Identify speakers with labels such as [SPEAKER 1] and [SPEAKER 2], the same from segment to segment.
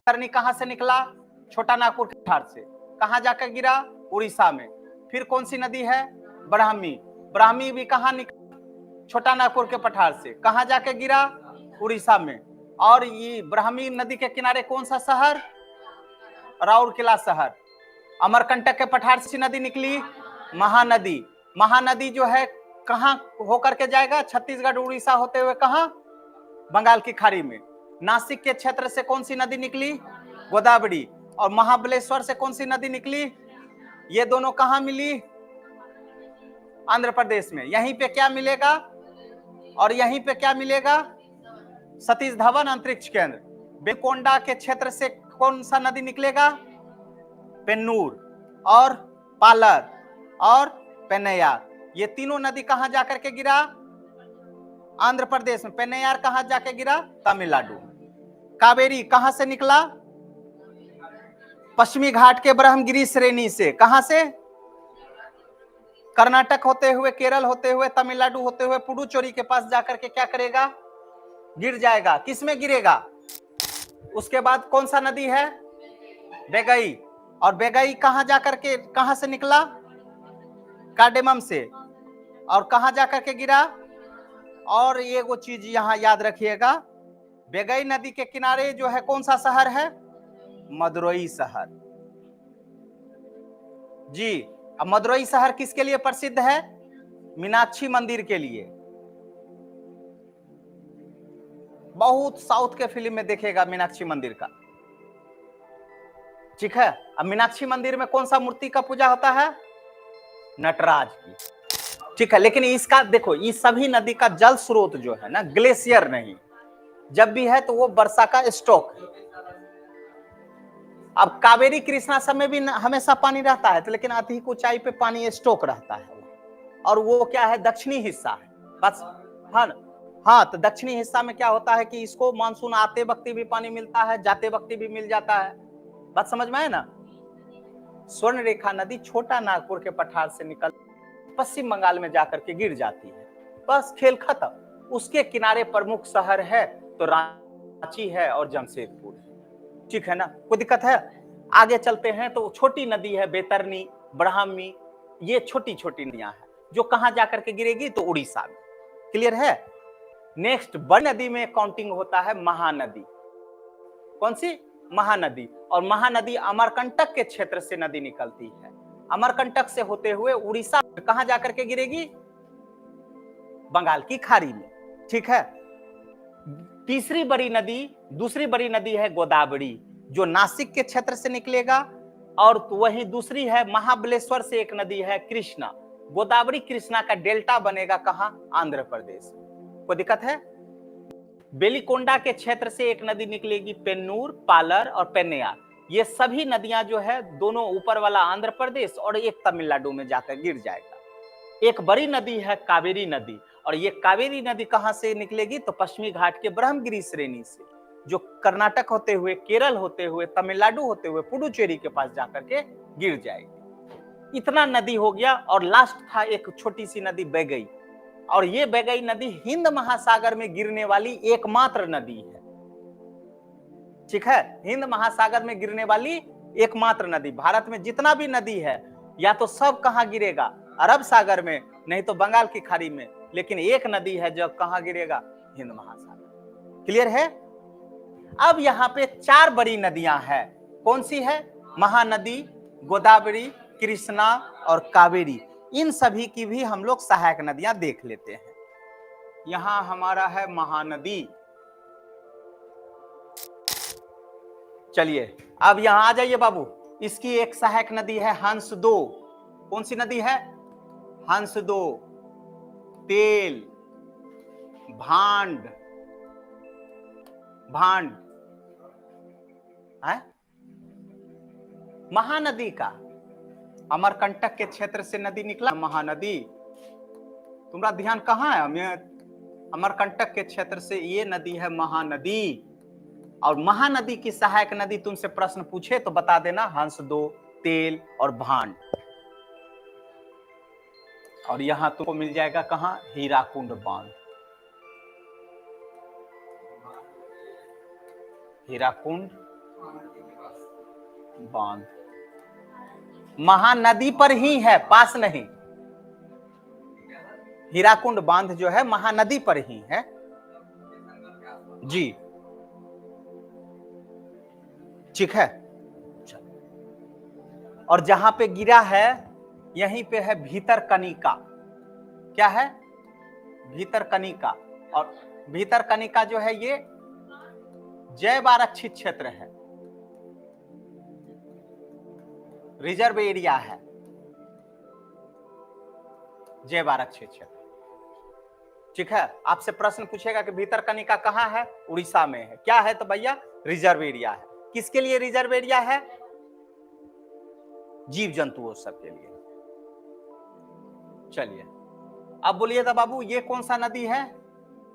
[SPEAKER 1] बैतरनी कहां से निकला? छोटा नागपुर के पठार से। कहां जाकर गिरा? उड़ीसा में। फिर कौन सी नदी है? ब्राह्मी। ब्राह्मी भी कहां निकला? छोटा नागपुर के पठार से। कहां जाके गिरा? उड़ीसा में। और ये ब्राह्मी नदी के किनारे कौन सा शहर? राउरकेला शहर। अमरकंटक के पठार से नदी निकली महानदी। महानदी जो है कहां होकर के जाएगा? छत्तीसगढ़ उड़ीसा होते हुए कहां? बंगाल की खाड़ी में। नासिक के क्षेत्र से कौन सी नदी निकली? गोदावरी। और महाबलेश्वर से कौन सी नदी निकली? ये दोनों कहां मिली? आंध्र प्रदेश में। यहीं पे क्या मिलेगा? और यहीं पे क्या मिलेगा? सतीश धवन अंतरिक्ष केंद्र। बेलकोंडा के क्षेत्र से कौन सा नदी निकलेगा? पेन्नूर और पालर और पेन्नैयार। ये तीनों नदी कहां जाकर के गिरा? आंध्र प्रदेश में। पेन्नैयार कहां जाके गिरा? तमिलनाडु। कावेरी कहां से निकला? पश्चिमी घाट के ब्रह्मगिरी श्रेणी से। कहां से? कर्नाटक होते हुए, केरल होते हुए, तमिलनाडु होते हुए पुडुचेरी के पास जाकर के क्या करेगा? गिर जाएगा। किस में गिरेगा? उसके बाद कौन सा नदी है? बेगई। और बेगई कहां जाकर के, कहां से निकला? कार्डेमम से। और कहां जाकर के गिरा? और ये वो चीज यहां याद रखिएगा, बेगई नदी के किनारे जो है कौन सा शहर है? मदुरई शहर। जी। अब मदुरई शहर किसके लिए प्रसिद्ध है? मीनाक्षी मंदिर के लिए। बहुत साउथ के फिल्म में देखेगा मीनाक्षी मंदिर का। ठीक है। अब मीनाक्षी मंदिर में कौन सा मूर्ति का पूजा होता है? नटराज की। ठीक है। लेकिन इसका देखो, ये सभी नदी का जल स्रोत जो है ना, ग्लेशियर नहीं, जब भी है तो वो वर्षा का स्टॉक है। अब कावेरी कृष्णा सब में भी हमेशा पानी रहता है, तो लेकिन अधिक ऊंचाई पे पानी स्टॉक रहता है। और वो क्या है? दक्षिणी हिस्सा है बस। हाँ, तो दक्षिणी हिस्सा में क्या होता है कि इसको मानसून आते वक्त भी पानी मिलता है, जाते वक्त भी मिल जाता है। बात समझ में आए ना? स्वर्ण रेखा नदी छोटा नागपुर के पठार से निकल पश्चिम बंगाल में जाकर के गिर जाती है। बस खेल खत्म। उसके किनारे प्रमुख शहर है तो रांची है और जमशेदपुर है। ठीक है ना? कोई दिक्कत है? आगे चलते हैं तो छोटी नदी है बैतरनी, ब्राह्मी। ये छोटी छोटी नदियां हैं जो कहां जाकर के गिरेगी? तो उड़ीसा में। क्लियर है? नेक्स्ट बड़ी नदी में काउंटिंग होता है महानदी। कौन सी? महानदी। और महानदी अमरकंटक के क्षेत्र से नदी निकलती है। अमरकंटक से होते हुए उड़ीसा कहां जाकर के गिरेगी? बंगाल की खाड़ी में। ठीक है। तीसरी बड़ी नदी, दूसरी बड़ी नदी है गोदावरी, जो नासिक के क्षेत्र से निकलेगा। और वहीं दूसरी है महाबलेश्वर से एक नदी है कृष्णा। गोदावरी कृष्णा का डेल्टा बनेगा कहां? आंध्र प्रदेश। कोई दिक्कत है? बेलिकोंडा के क्षेत्र से एक नदी निकलेगी पेन्नूर, पालर और पेन्नैयार। ये सभी नदियां जो है दोनों ऊपर वाला आंध्र प्रदेश और एक तमिलनाडु में जाकर गिर जाएगा। एक बड़ी नदी है कावेरी नदी, और ये कावेरी नदी कहां से निकलेगी? तो पश्चिमी घाट के ब्रह्मगिरी श्रेणी से, जो कर्नाटक होते हुए, केरल होते हुए, तमिलनाडु होते हुए पुडुचेरी के पास जाकर के गिर जाएगी। इतना नदी हो गया। और लास्ट था एक छोटी सी नदी बेगई, और ये बेगई नदी हिंद महासागर में गिरने वाली एकमात्र नदी है। ठीक है? हिंद महासागर में गिरने वाली एकमात्र नदी। भारत में जितना भी नदी है या तो सब कहां गिरेगा? अरब सागर में, नहीं तो बंगाल की खाड़ी में। लेकिन एक नदी है जो कहां गिरेगा? हिंद महासागर। क्लियर है? अब यहां पे 4 बड़ी नदियां हैं। कौन सी है? महानदी, गोदावरी, कृष्णा और कावेरी। इन सभी की भी हम लोग सहायक नदियां देख लेते हैं। यहां हमारा है महानदी। चलिए अब यहां आ जाइए बाबू। इसकी एक सहायक नदी है हंसदो। कौन सी नदी है? हंसदो। तेल, भांड, भांड है महानदी का। अमरकंटक के क्षेत्र से नदी निकला महानदी। तुम्हारा ध्यान कहां है? अमरकंटक के क्षेत्र से ये नदी है महानदी। और महानदी की सहायक नदी तुमसे प्रश्न पूछे तो बता देना हंसदो, तेल और भांड। और यहां तुमको मिल जाएगा कहां? हीराकुंड बांध। हीराकुंड बांध महानदी पर ही है, पास नहीं। हीराकुंड बांध जो है महानदी पर ही है जी, ठीक है। और जहां पे गिरा है यहीं पे है भीतरकनिका। क्या है? भीतरकनिका। और भीतरकनिका जो है ये जैव आरक्षित क्षेत्र है, रिजर्व एरिया है, जैव आरक्षित क्षेत्र, ठीक है। आपसे प्रश्न पूछेगा कि भीतरकनिका कहाँ है? उड़ीसा में है। क्या है? तो भैया रिजर्व एरिया है। किसके लिए रिजर्व एरिया है? जीव जंतुओं सबके लिए। चलिए अब बोलिए तो बाबू ये कौन सा नदी है?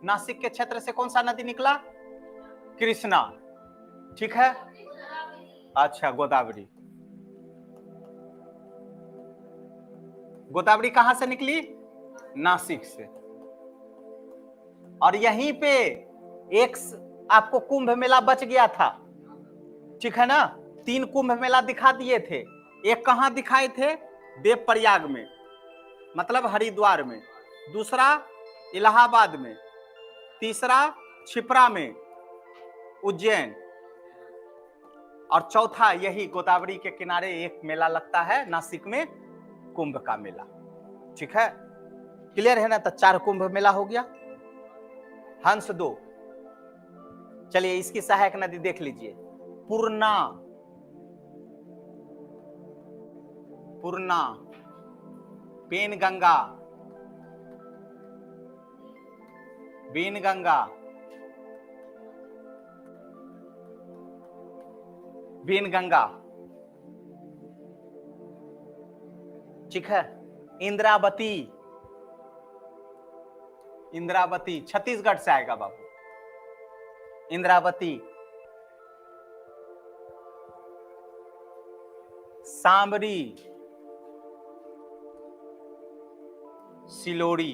[SPEAKER 1] नासिक के क्षेत्र से कौन सा नदी निकला? कृष्णा, ठीक है। अच्छा, गोदावरी। गोदावरी कहां से निकली? नासिक से। और यहीं पे एक आपको कुंभ मेला बच गया था, ठीक है ना। 3 कुंभ मेला दिखा दिए थे। एक कहां दिखाए थे? देव प्रयाग में, मतलब हरिद्वार में। दूसरा इलाहाबाद में। तीसरा क्षिप्रा में, उज्जैन। और चौथा यही गोदावरी के किनारे एक मेला लगता है नासिक में, कुंभ का मेला, ठीक है। क्लियर है ना? तो 4 कुंभ मेला हो गया। हंस 2। चलिए इसकी सहायक नदी देख लीजिए। पूर्णा, पूर्णा, पेनगंगा, बीनगंगा, बीनगंगा, ठीक है। इंद्रावती, इंद्रावती छत्तीसगढ़ से आएगा बाबू। इंद्रावती, सांबरी, सिलोड़ी,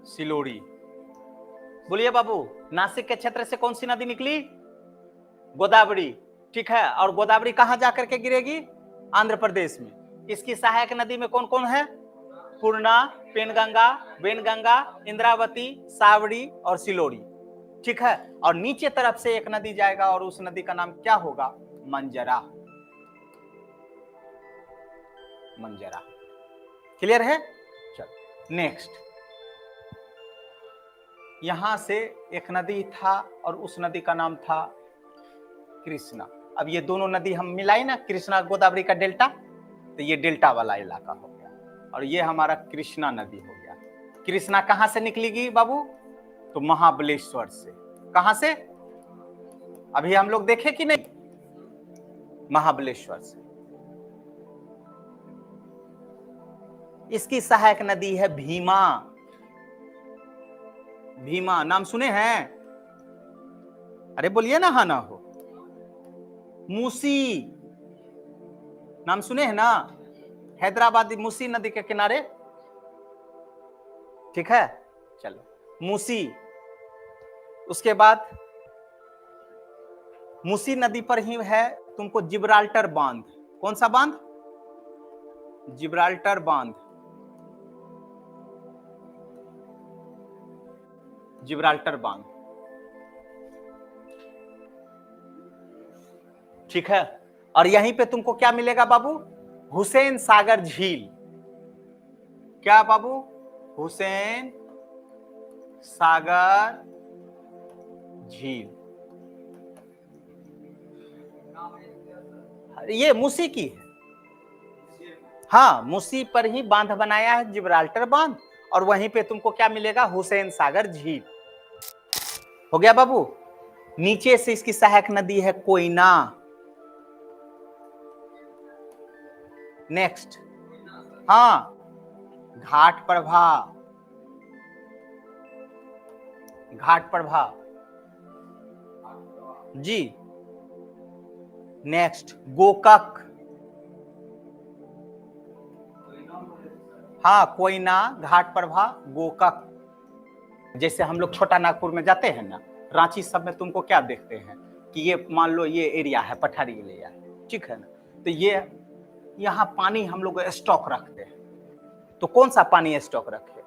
[SPEAKER 1] सिलोड़ी। बोलिए बाबू नासिक के क्षेत्र से कौन सी नदी निकली? गोदावरी, ठीक है। और गोदावरी कहां जाकर के गिरेगी? आंध्र प्रदेश में। इसकी सहायक नदी में कौन कौन है? पूर्णा, पेनगंगा, वेनगंगा, इंद्रावती, सावड़ी और सिलोड़ी, ठीक है। और नीचे तरफ से एक नदी जाएगा और उस नदी का नाम क्या होगा? मंजरा, मंजरा। क्लियर है? चलो नेक्स्ट। यहां से एक नदी था और उस नदी का नाम था कृष्णा। अब ये दोनों नदी हम मिलाई ना, कृष्णा गोदावरी का डेल्टा, तो ये डेल्टा वाला इलाका हो गया। और ये हमारा कृष्णा नदी हो गया। कृष्णा कहां से निकलेगी बाबू? तो महाबलेश्वर से। कहां से? अभी हम लोग देखे कि नहीं? महाबलेश्वर से। इसकी सहायक नदी है भीमा। भीमा नाम सुने हैं? अरे बोलिए ना, हाँ ना हो। मूसी नाम सुने हैं ना? हैदराबादी मूसी नदी के किनारे, ठीक है। चलो मूसी। उसके बाद मूसी नदी पर ही है तुमको जिब्राल्टर बांध। कौन सा बांध? जिब्राल्टर बांध, जिब्राल्टर बांध, ठीक है। और यहीं पे तुमको क्या मिलेगा बाबू? हुसैन सागर झील। क्या बाबू? हुसैन सागर झील। ये मूसी की है। हाँ, मूसी पर ही बांध बनाया है, जिब्राल्टर बांध। और वहीं पे तुमको क्या मिलेगा? हुसैन सागर झील। हो गया बाबू। नीचे से इसकी सहायक नदी है कोयना। नेक्स्ट, हाँ, घाट प्रभा, घाट प्रभा जी। नेक्स्ट गोकक, हाँ, कोयना, घाट प्रभा, गोकक। जैसे हम लोग छोटा नागपुर में जाते हैं ना, रांची सब में तुमको क्या देखते हैं कि ये मान लो ये एरिया है, पठारी एरिया है, ठीक है ना, तो ये यहाँ पानी हम लोग स्टॉक रखते हैं। तो कौन सा पानी स्टॉक रखे?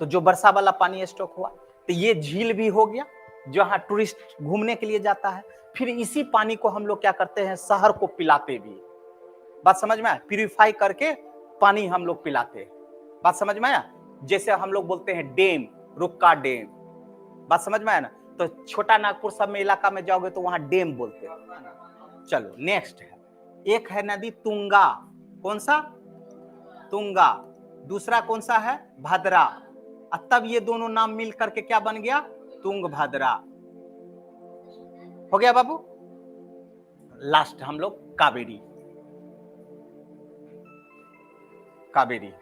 [SPEAKER 1] तो जो वर्षा वाला पानी स्टॉक हुआ। तो ये झील भी हो गया जहाँ टूरिस्ट घूमने के लिए जाता है। फिर इसी पानी को हम लोग क्या करते हैं, शहर को पिलाते भी। बात समझ में आया? प्यूरिफाई करके पानी हम लोग पिलाते हैं। बात समझ में आया? जैसे हम लोग बोलते हैं डैम, रुक्का डैम। बात समझ में आया ना? तो छोटा नागपुर सब में इलाका में जाओगे तो वहां डैम बोलते हैं। चलो नेक्स्ट है, एक है नदी तुंगा। कौन सा? तुंगा। दूसरा कौन सा है? भद्रा। तब ये दोनों नाम मिल करके क्या बन गया? तुंगभद्रा। हो गया बाबू? लास्ट हम लोग कावेरी। कावेरी,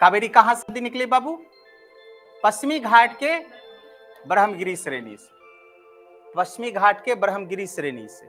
[SPEAKER 1] कावेरी कहां से निकली बाबू? पश्चिमी घाट के ब्रह्मगिरी श्रेणी से। पश्चिमी घाट के ब्रह्मगिरी श्रेणी से।